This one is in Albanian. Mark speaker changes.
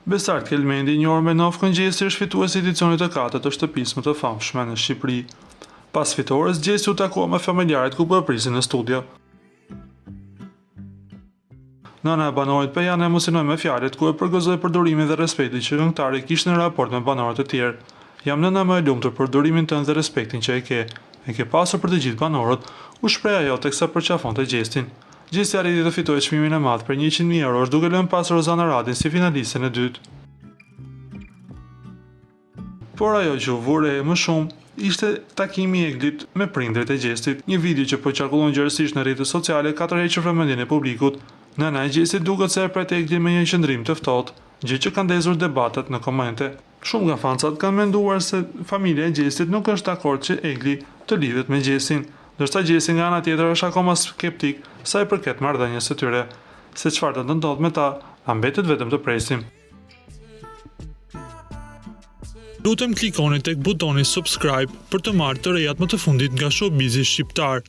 Speaker 1: Besart Kelmendi, i njohur me Nofkën Gjesi, është fituesi i edicionit të 4 të shtëpisë më të famshme në Shqipëri. Pas fitores, Gjesi u takua me familjarët ku po e prisin në studio. Nëna e banorit Pejan e emocionoi me fjalët ku e përgëzoi përdorimin dhe respektin që këngëtari kishte në raport me banorët e tjerë. Jam nëna më e lumtur për durimin tënd dhe respektin që e ke pasur për të gjithë banorët, u shpreh ajo teksa përqafonte Gjestin. Gjesi arriti të fitojë çmimin e madh për 100.000 eurosh duke lënë pas Rozana Radin si finalisten e dytë. Por ajo që u vure më shumë ishte takimi i Eglit me prindërit e Gjestit, një video që po qarkullon gjerësisht në rrjetet sociale ka tërhequr vëmendjen e publikut. Nëna e Gjestit duket se e pret Eglin me një qëndrim të ftohtë, gjë që ka ndezur debatet në komente. Shumë nga fancat kanë menduar se familja e Gjestit nuk është dakord që Egli të lidhet me Gjesin, ndërsa Gjesi nga ana tjetër është akoma skeptik sa i përket marrëdhënies së tyre. Se çfarë do të ndodhë me ta, na mbetet vetëm të presim. Lutem klikoni tek butoni subscribe për të marrë të rejat më të fundit nga showbizi shqiptar.